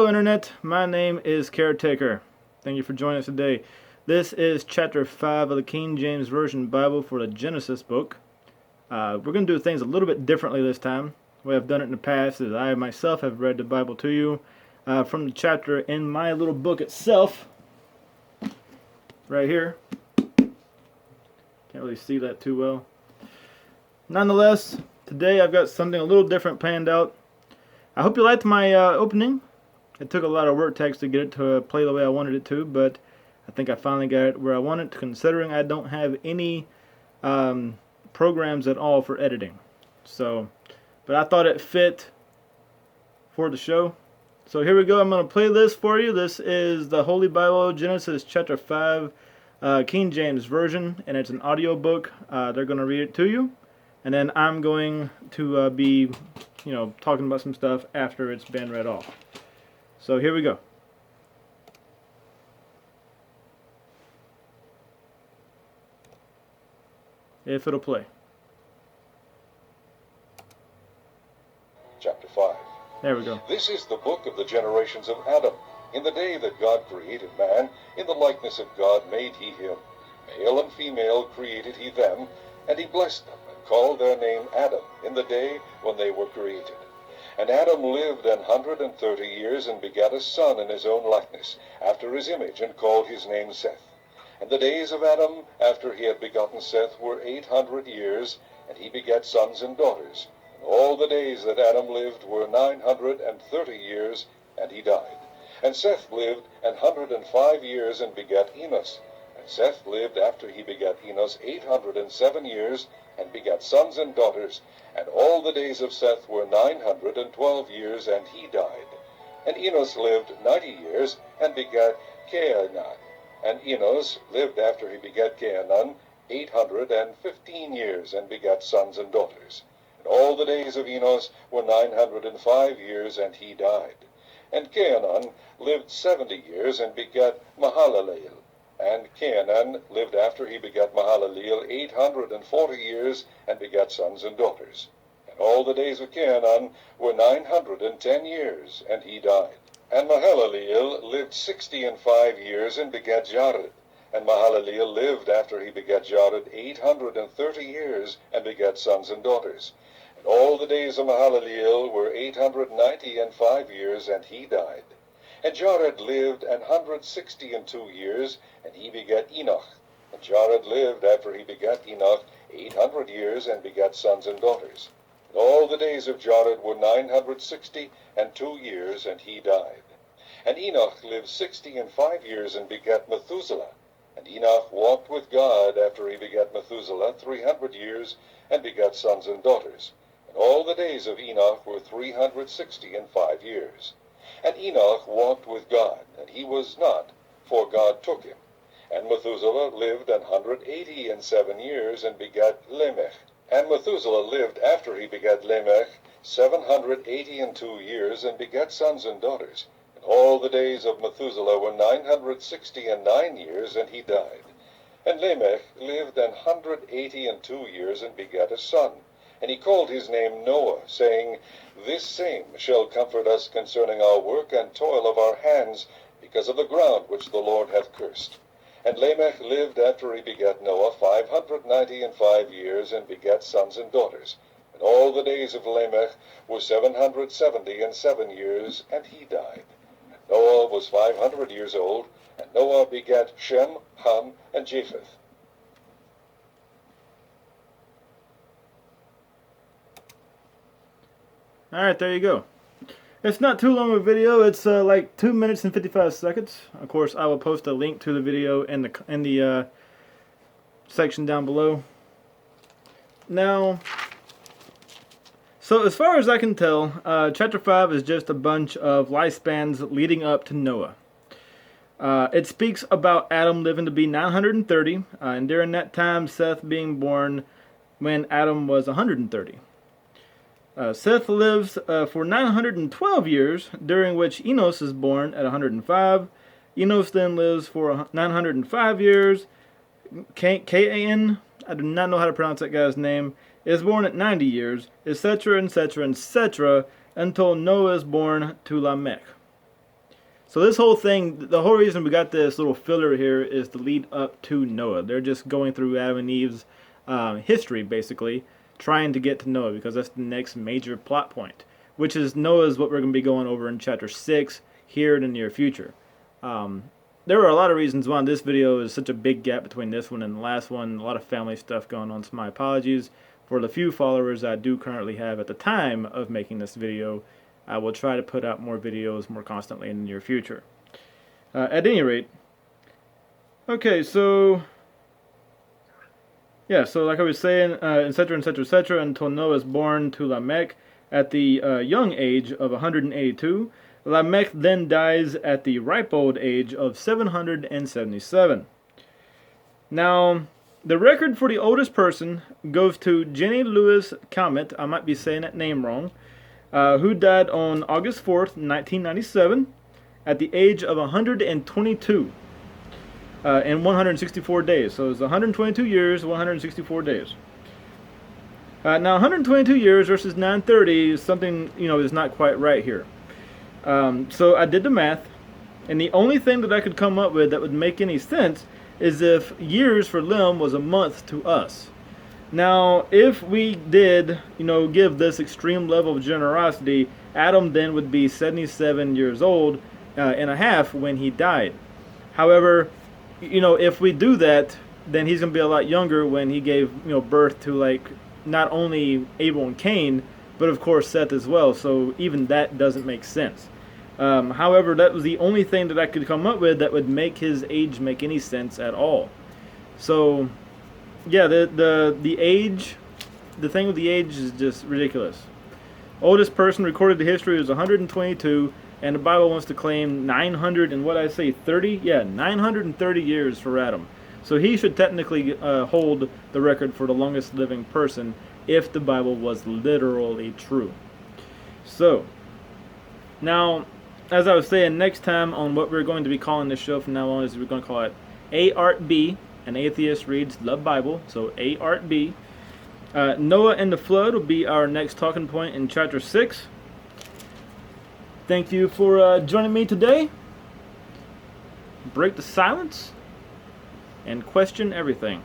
Hello Internet, my name is Caretaker. Thank you for joining us today. This is chapter 5 of the King James Version Bible for the Genesis book. We're going to do things a little bit differently this time. The way I've done it in the past is I myself have read the Bible to you from the chapter in my little book itself. Right here. Can't really see that too well. Nonetheless, today I've got something a little different planned out. I hope you liked my opening. It took a lot of work text to get it to play the way I wanted it to, but I think I finally got it where I want it, considering I don't have any programs at all for editing. But I thought it fit for the show. So here we go. I'm going to play this for you. This is the Holy Bible, Genesis chapter 5, King James Version, and it's an audio book. They're going to read it to you, and then I'm going to be, talking about some stuff after it's been read off. So here we go. If it'll play. Chapter 5. There we go. This is the book of the generations of Adam. In the day that God created man, in the likeness of God made he him. Male and female created he them, and he blessed them, and called their name Adam, in the day when they were created. And Adam lived 130 years, and begat a son in his own likeness, after his image, and called his name Seth. And the days of Adam, after he had begotten Seth, were 800 years, and he begat sons and daughters. And all the days that Adam lived were 930 years, and he died. And Seth lived 105 years, and begat Enos. And Seth lived after he begat Enos 807 years, and begat sons and daughters. And all the days of Seth were 912 years, and he died. And Enos lived 90 years, and begat Cainan. And Enos lived after he begat Cainan 815 years, and begat sons and daughters. And all the days of Enos were 905 years, and he died. And Cainan lived 70 years, and begat Mahalaleel. And Cainan lived after he begat Mahalaleel 840 years, and begat sons and daughters. And all the days of Cainan were 910 years, and he died. And Mahalaleel lived 65 years, and begat Jared. And Mahalaleel lived after he begat Jared 830 years, and begat sons and daughters. And all the days of Mahalaleel were 895 years, and he died. And Jared lived 162 years, and he begat Enoch. And Jared lived after he begat Enoch 800 years, and begat sons and daughters. And all the days of Jared were 962 years, and he died. And Enoch lived 65 years, and begat Methuselah. And Enoch walked with God after he begat Methuselah 300 years, and begat sons and daughters. And all the days of Enoch were 365 years. And Enoch walked with God, and he was not, for God took him. And Methuselah lived 187 years, and begat Lamech. And Methuselah lived after he begat Lamech 782 years, and begat sons and daughters. And all the days of Methuselah were 969 years, and he died. And Lamech lived 182 years, and begat a son. And he called his name Noah, saying, This same shall comfort us concerning our work and toil of our hands, because of the ground which the Lord hath cursed. And Lamech lived after he begat Noah 595 years, and begat sons and daughters. And all the days of Lamech were 777 years, and he died. And Noah was 500 years old, and Noah begat Shem, Ham, and Japheth. Alright, there you go. It's not too long of a video. It's like 2 minutes and 55 seconds. Of course, I will post a link to the video in the section down below. Now, so as far as I can tell, chapter 5 is just a bunch of lifespans leading up to Noah. It speaks about Adam living to be 930, and during that time, Seth being born when Adam was 130. Seth lives for 912 years, during which Enos is born at 105. Enos then lives for 905 years. Cainan, I do not know how to pronounce that guy's name, is born at 90 years, etc., etc., etc., until Noah is born to Lamech. So this whole thing, the whole reason we got this little filler here is to lead up to Noah. They're just going through Adam and Eve's history, basically, trying to get to Noah, because that's the next major plot point, which is Noah's what we're going to be going over in chapter 6 here in the near future. There are a lot of reasons why this video is such a big gap between this one and the last one. A lot of family stuff going on, so my apologies for the few followers I do currently have at the time of making this video. I will try to put out more videos more constantly in the near future. At any rate, okay, so yeah, so like I was saying, etc., etc., etc., until Noah is born to Lamech at the young age of 182. Lamech then dies at the ripe old age of 777. Now, the record for the oldest person goes to Jenny Lewis Calmet, I might be saying that name wrong, who died on August 4th, 1997, at the age of 122 in 164 days. So it's 122 years, 164 days. Now, 122 years versus 930 is something, is not quite right here. So I did the math, and the only thing that I could come up with that would make any sense is if years for them was a month to us. Now, if we did, give this extreme level of generosity, Adam then would be 77 years old and a half when he died. However, if we do that, then he's going to be a lot younger when he gave, birth to, like, not only Abel and Cain, but of course Seth as well. So even that doesn't make sense. However, that was the only thing that I could come up with that would make his age make any sense at all. So, yeah, the age, the thing with the age is just ridiculous. Oldest person recorded in history is 122, and the Bible wants to claim 900 and what I say 30? Yeah, 930 years for Adam. So he should technically hold the record for the longest living person if the Bible was literally true. So, now, as I was saying, next time on what we're going to be calling this show from now on is we're going to call it A Art B. An Atheist Reads the Bible. So A Art B. Noah and the Flood will be our next talking point in chapter 6. Thank you for joining me today. Break the silence and question everything.